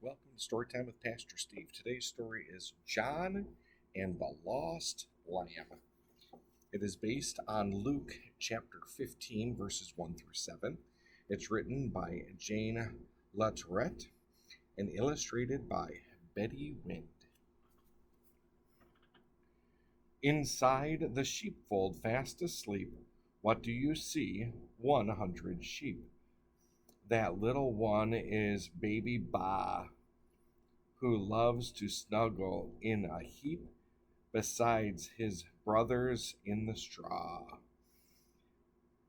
Welcome to Storytime with Pastor Steve. Today's story is John and the Lost Lamb. It is based on Luke chapter 15, verses 1 through 7. It's written by Jane Latourette and illustrated by Betty Wind. Inside the sheepfold, fast asleep, what do you see? 100 sheep. That little one is baby Ba, who loves to snuggle in a heap besides his brothers in the straw.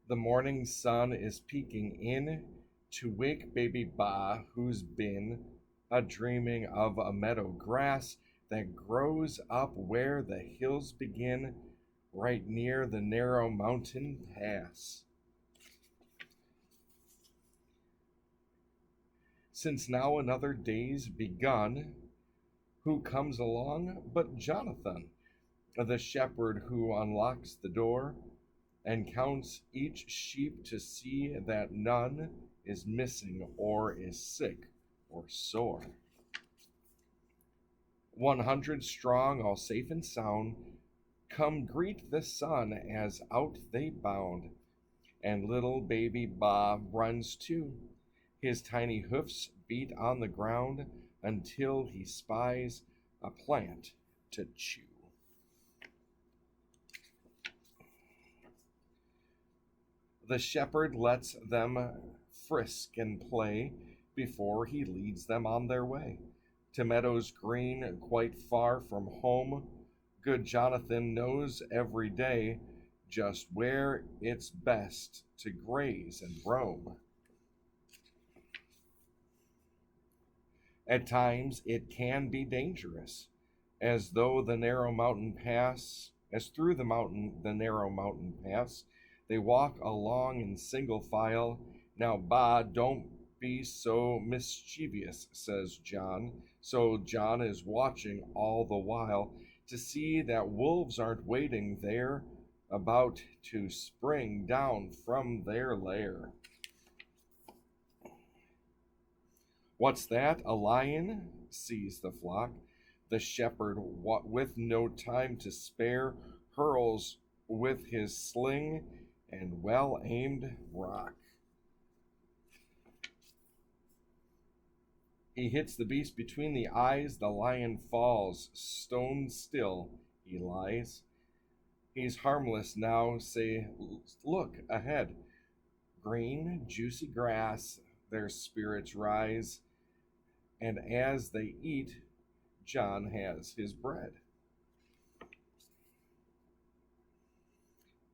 The morning sun is peeking in to wake baby Ba, who's been a-dreaming of a meadow grass that grows up where the hills begin, right near the narrow mountain pass. Since now another day's begun, who comes along but Jonathan, the shepherd who unlocks the door and counts each sheep to see that none is missing or is sick or sore. 100 strong, all safe and sound, come greet the sun as out they bound, and little baby Bob runs too. His tiny hoofs beat on the ground until he spies a plant to chew. The shepherd lets them frisk and play before he leads them on their way to meadows green, quite far from home. Good Jonathan knows every day just where it's best to graze and roam. At times it can be dangerous, as through the narrow mountain pass, they walk along in single file. Now, Ba, don't be so mischievous, says John. So John is watching all the while to see that wolves aren't waiting there, about to spring down from their lair. What's that? A lion? Sees the flock. The shepherd, with no time to spare, hurls with his sling and well-aimed rock. He hits the beast between the eyes. The lion falls. Stone still he lies. He's harmless now. Say, look ahead. Green, juicy grass. Their spirits rise. And as they eat, John has his bread.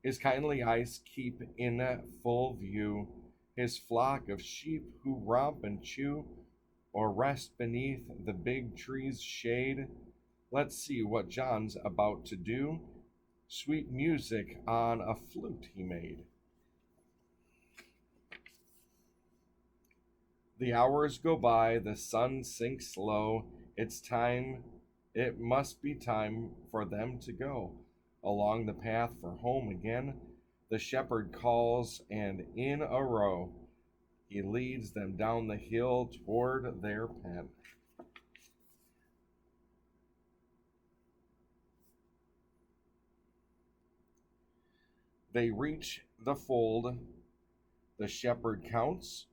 His kindly eyes keep in full view his flock of sheep who romp and chew or rest beneath the big tree's shade. Let's see what John's about to do. Sweet music on a flute he made. The hours go by, the sun sinks low. It must be time for them to go. Along the path for home again, the shepherd calls, and in a row, he leads them down the hill toward their pen. They reach the fold. The shepherd counts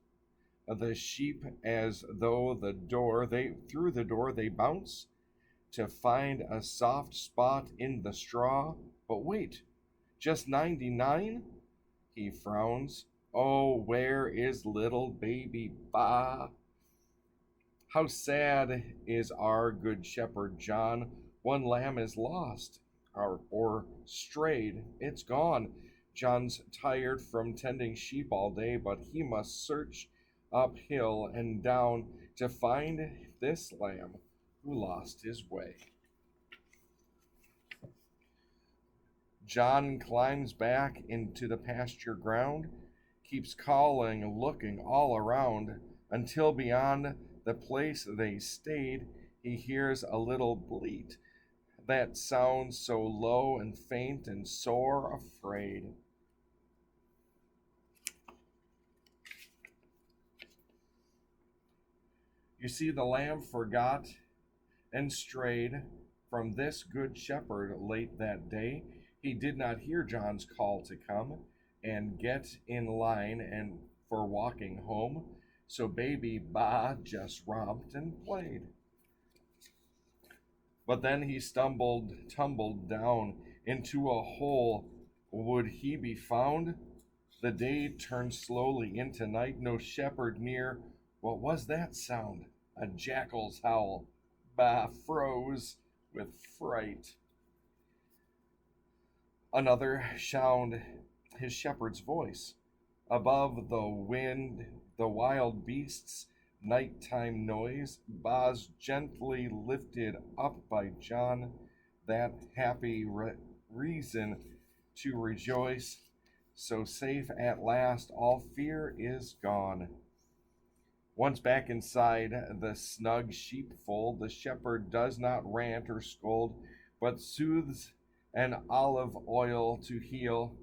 the sheep as though through the door they bounce to find a soft spot in the straw. But wait, just 99? He frowns. Oh, where is little baby Ba? How sad is our good shepherd John. One lamb is lost, or strayed. It's gone. John's tired from tending sheep all day, but he must search uphill and down to find this lamb who lost his way. John climbs back into the pasture ground, keeps calling, looking all around, until beyond the place they stayed, he hears a little bleat that sounds so low and faint and sore afraid. You see, the lamb forgot and strayed from this good shepherd late that day. He did not hear John's call to come and get in line and for walking home. So baby Ba just romped and played. But then he tumbled down into a hole. Would he be found? The day turned slowly into night, no shepherd near. What was that sound? A jackal's howl. Ba froze with fright. Another sound his shepherd's voice. Above the wind, the wild beasts' nighttime noise, Ba's gently lifted up by John, that happy reason to rejoice. So safe at last, all fear is gone. Once back inside the snug sheepfold, the shepherd does not rant or scold, but soothes an olive oil to heal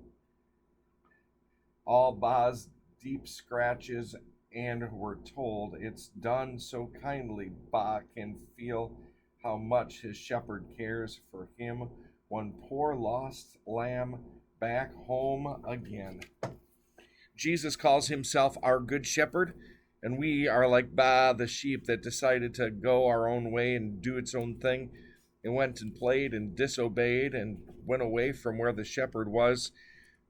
all Ba's deep scratches, and we're told it's done so kindly Ba can feel how much his shepherd cares for him. One poor lost lamb back home again. Jesus calls himself our good shepherd, and we are like Ba, the sheep that decided to go our own way and do its own thing. It went and played and disobeyed and went away from where the shepherd was.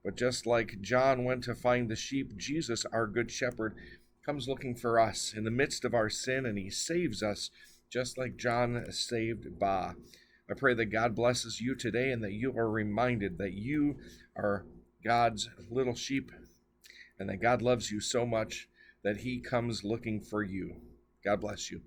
But just like John went to find the sheep, Jesus, our good shepherd, comes looking for us in the midst of our sin, and he saves us just like John saved Ba. I pray that God blesses you today and that you are reminded that you are God's little sheep and that God loves you so much that he comes looking for you. God bless you.